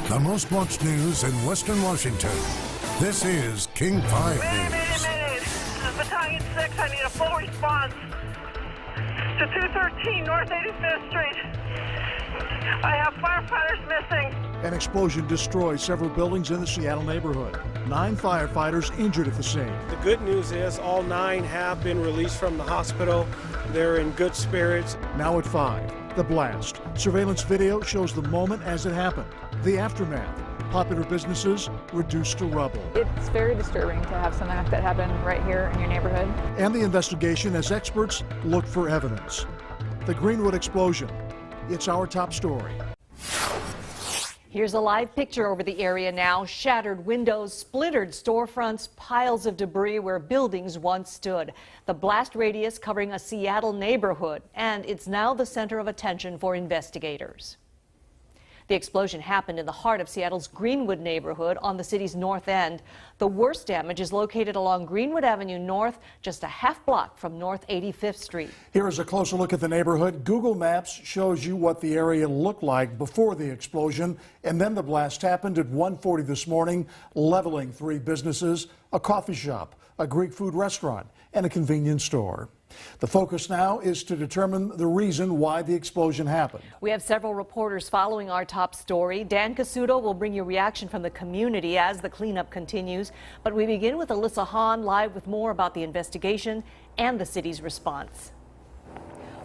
The most watched news in Western Washington. This is King 5 News. This is Battalion 6. I need a full response to 213 North 85th Street. I have firefighters missing. An explosion destroys several buildings in the Seattle neighborhood. 9 firefighters injured at the scene. The good news is all 9 have been released from the hospital. They're in good spirits. Now at 5, the blast. Surveillance video shows the moment as it happened. The aftermath. Popular businesses reduced to rubble. It's very disturbing to have something like that happen right here in your neighborhood. And the investigation as experts look for evidence. The Greenwood explosion. It's our top story. Here's a live picture over the area now. Shattered windows, splintered storefronts, piles of debris where buildings once stood. The blast radius covering a Seattle neighborhood, and it's now the center of attention for investigators. The explosion happened in the heart of Seattle's Greenwood neighborhood on the city's north end. The worst damage is located along Greenwood Avenue North, just a half block from North 85th Street. Here is a closer look at the neighborhood. Google Maps shows you what the area looked like before the explosion, and then the blast happened at 1:40 this morning, leveling 3 businesses, a coffee shop, a Greek food restaurant, and a convenience store. The focus now is to determine the reason why the explosion happened. We have several reporters following our top story. Dan Casuto will bring you reaction from the community as the cleanup continues. But we begin with Alyssa Hahn live with more about the investigation and the city's response.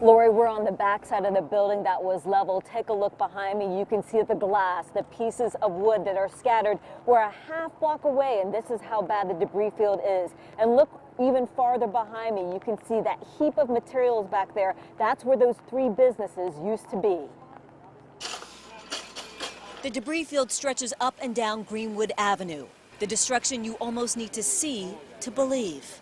Lori, we're on the backside of the building that was leveled. Take a look behind me. You can see the glass, the pieces of wood that are scattered. We're a half block away, and this is how bad the debris field is. And look even farther behind me. You can see that heap of materials back there. That's where those 3 businesses used to be. The debris field stretches up and down Greenwood Avenue. The destruction you almost need to see to believe.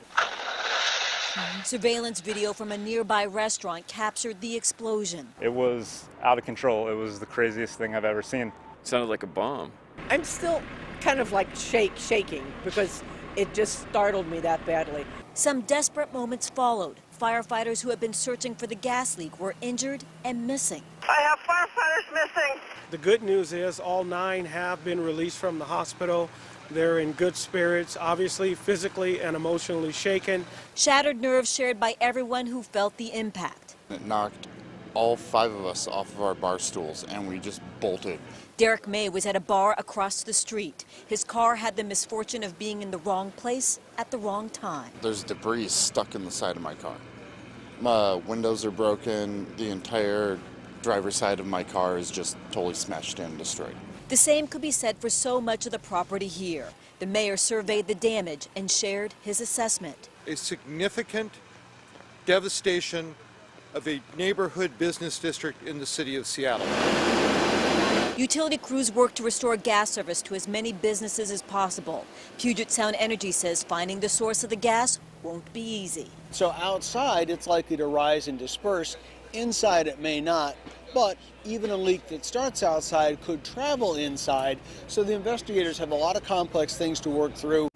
Surveillance video from a nearby restaurant captured the explosion. It was out of control. It was the craziest thing I've ever seen. It sounded like a bomb. I'm still kind of like shaking because it just startled me that badly. Some desperate moments followed. Firefighters who had been searching for the gas leak were injured and missing. I have firefighters missing. The good news is all 9 have been released from the hospital. They're in good spirits, obviously physically and emotionally shaken. Shattered nerves shared by everyone who felt the impact. It knocked all 5 of us off of our bar stools, and we just bolted. Derek May was at a bar across the street. His car had the misfortune of being in the wrong place at the wrong time. There's debris stuck in the side of my car. My windows are broken. The entire driver's side of my car is just totally smashed and destroyed. The same could be said for so much of the property here. The mayor surveyed the damage and shared his assessment. A significant devastation of a neighborhood business district in the city of Seattle. Utility crews work to restore gas service to as many businesses as possible. Puget Sound Energy says finding the source of the gas won't be easy. So outside, it's likely to rise and disperse. Inside, it may not. But even a leak that starts outside could travel inside. So the investigators have a lot of complex things to work through.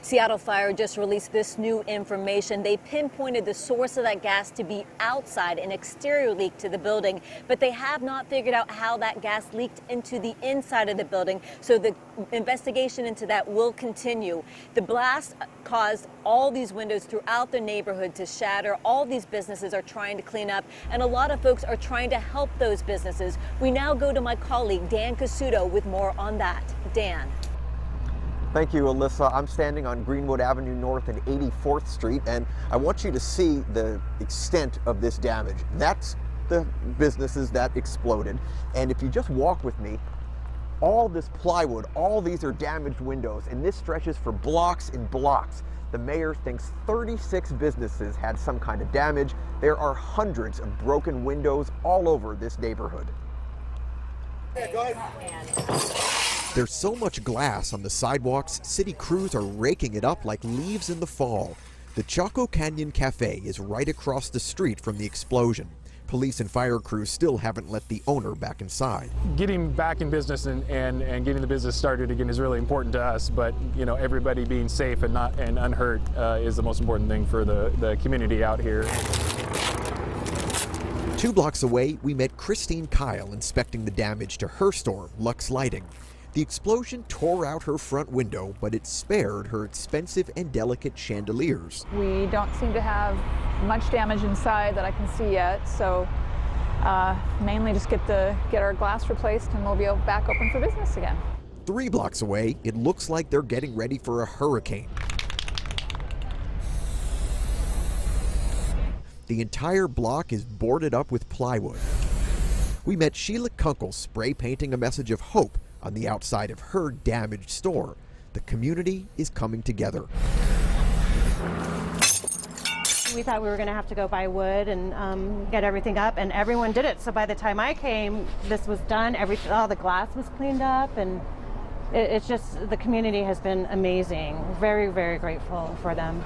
Seattle Fire just released this new information. They pinpointed the source of that gas to be outside, an exterior leak to the building, but they have not figured out how that gas leaked into the inside of the building. So the investigation into that will continue. The blast caused all these windows throughout the neighborhood to shatter. All these businesses are trying to clean up, and a lot of folks are trying to help those businesses. We now go to my colleague, Dan Casuto, with more on that. Dan. Thank you, Alyssa. I'm standing on Greenwood Avenue North and 84th Street, and I want you to see the extent of this damage. That's the businesses that exploded. And if you just walk with me, all this plywood, all these are damaged windows, and this stretches for blocks and blocks. The mayor thinks 36 businesses had some kind of damage. There are hundreds of broken windows all over this neighborhood. Yeah, go ahead. There's so much glass on the sidewalks, city crews are raking it up like leaves in the fall. The Chaco Canyon Cafe is right across the street from the explosion. Police and fire crews still haven't let the owner back inside. Getting back in business and getting the business started again is really important to us, but you know, everybody being safe and unhurt is the most important thing for the community out here. 2 blocks away, we met Christine Kyle inspecting the damage to her store, Lux Lighting. The explosion tore out her front window, but it spared her expensive and delicate chandeliers. We don't seem to have much damage inside that I can see yet, so mainly just get our glass replaced and we'll be back open for business again. 3 blocks away, it looks like they're getting ready for a hurricane. The entire block is boarded up with plywood. We met Sheila Kunkel spray painting a message of hope on the outside of her damaged store. The community is coming together. We thought we were going to have to go buy wood and get everything up, and everyone did it. So by the time I came, this was done. All the glass was cleaned up, and it's just, the community has been amazing. Very, very grateful for them.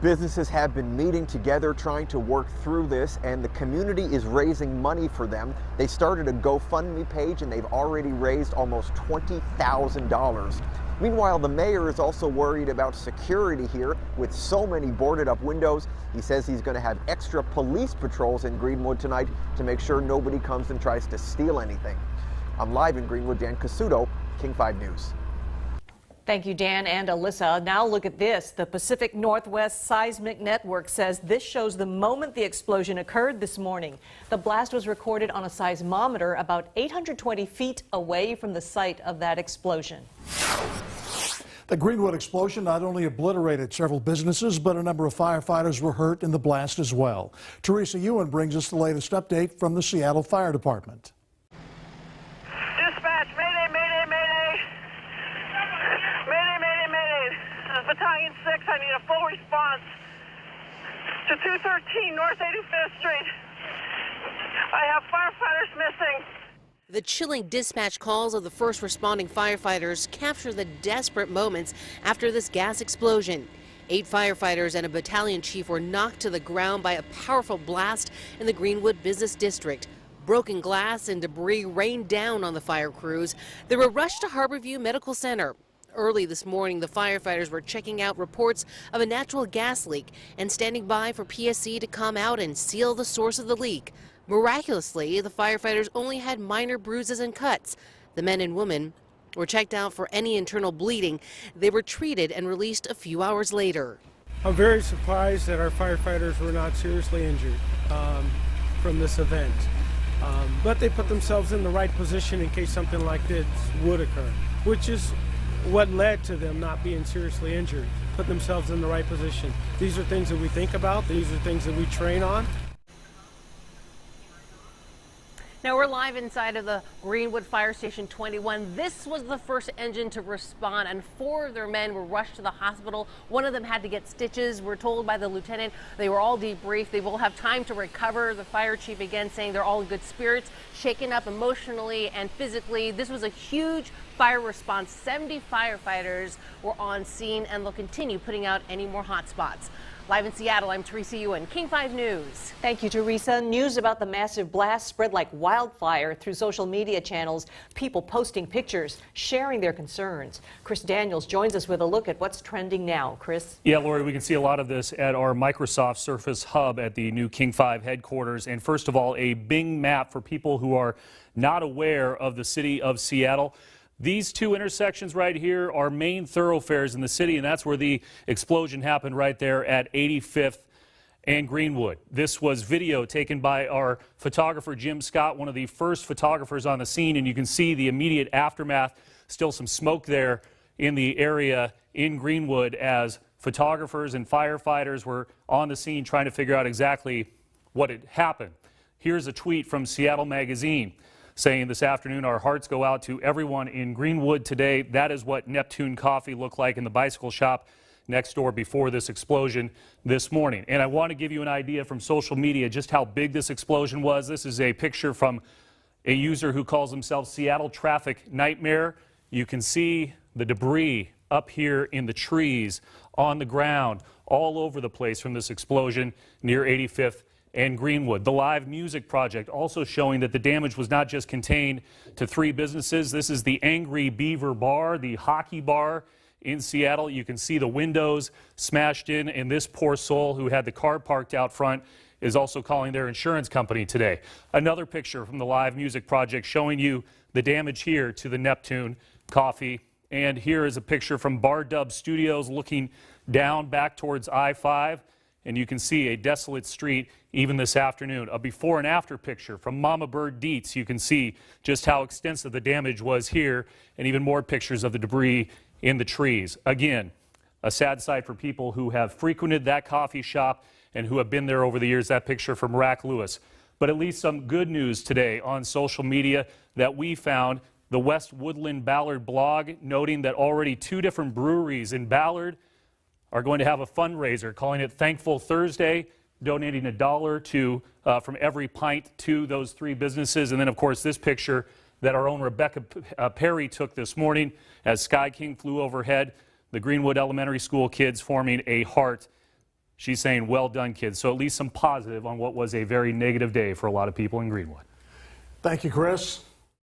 Businesses have been meeting together trying to work through this, and the community is raising money for them. They started a GoFundMe page and they've already raised almost $20,000. Meanwhile, the mayor is also worried about security here with so many boarded up windows. He says he's going to have extra police patrols in Greenwood tonight to make sure nobody comes and tries to steal anything. I'm live in Greenwood, Dan Casuto, King 5 News. Thank you, Dan and Alyssa. Now look at this. The Pacific Northwest Seismic Network says this shows the moment the explosion occurred this morning. The blast was recorded on a seismometer about 820 feet away from the site of that explosion. The Greenwood explosion not only obliterated several businesses, but a number of firefighters were hurt in the blast as well. Teresa Ewan brings us the latest update from the Seattle Fire Department. Dispatch, mayday, mayday, mayday. Mayday, mayday, mayday. This is Battalion 6. I need a full response to 213 North 85th Street. I have firefighters missing. The chilling dispatch calls of the first responding firefighters capture the desperate moments after this gas explosion. 8 firefighters and a battalion chief were knocked to the ground by a powerful blast in the Greenwood Business District. Broken glass and debris rained down on the fire crews. They were rushed to Harborview Medical Center. Early this morning, the firefighters were checking out reports of a natural gas leak and standing by for PSC to come out and seal the source of the leak. Miraculously, the firefighters only had minor bruises and cuts. The men and women were checked out for any internal bleeding. They were treated and released a few hours later. I'm very surprised that our firefighters were not seriously injured from this event. But they put themselves in the right position in case something like this would occur, which is what led to them not being seriously injured. Put themselves in the right position. These are things that we think about. These are things that we train on. Now we're live inside of the Greenwood Fire Station 21. This was the first engine to respond, and 4 of their men were rushed to the hospital. One of them had to get stitches. We're told by the lieutenant they were all debriefed. They will have time to recover. The fire chief again saying they're all in good spirits, shaken up emotionally and physically. This was a huge fire response. 70 firefighters were on scene, and they'll continue putting out any more hot spots. Live in Seattle, I'm Teresa Ewan, King 5 News. Thank you, Teresa. News about the massive blast spread like wildfire through social media channels, people posting pictures, sharing their concerns. Chris Daniels joins us with a look at what's trending now. Chris? Yeah, Lori, we can see a lot of this at our Microsoft Surface Hub at the new King 5 headquarters. And first of all, a Bing map for people who are not aware of the city of Seattle. These 2 intersections right here are main thoroughfares in the city, and that's where the explosion happened, right there at 85th and Greenwood. This was video taken by our photographer, Jim Scott, one of the first photographers on the scene, and you can see the immediate aftermath, still some smoke there in the area in Greenwood as photographers and firefighters were on the scene trying to figure out exactly what had happened. Here's a tweet from Seattle Magazine, saying this afternoon, our hearts go out to everyone in Greenwood today. That is what Neptune Coffee looked like in the bicycle shop next door before this explosion this morning. And I want to give you an idea from social media just how big this explosion was. This is a picture from a user who calls himself Seattle Traffic Nightmare. You can see the debris up here in the trees, on the ground, all over the place from this explosion near 85th and Greenwood. The Live Music Project also showing that the damage was not just contained to 3 businesses. This is the Angry Beaver Bar, the hockey bar in Seattle. You can see the windows smashed in, and this poor soul who had the car parked out front is also calling their insurance company today. Another picture from the Live Music Project showing you the damage here to the Neptune Coffee. And here is a picture from Bar Dub Studios looking down back towards I-5. And you can see a desolate street even this afternoon. A before and after picture from Mama Bird Dietz. You can see just how extensive the damage was here, and even more pictures of the debris in the trees. Again, a sad sight for people who have frequented that coffee shop and who have been there over the years. That picture from Rack Lewis. But at least some good news today on social media that we found. The West Woodland Ballard blog noting that already 2 different breweries in Ballard are going to have a fundraiser, calling it Thankful Thursday, donating $1 to from every pint to those 3 businesses. And then, of course, this picture that our own Rebecca Perry took this morning as Sky King flew overhead. The Greenwood Elementary School kids forming a heart. She's saying, well done, kids. So at least some positive on what was a very negative day for a lot of people in Greenwood. Thank you, Chris.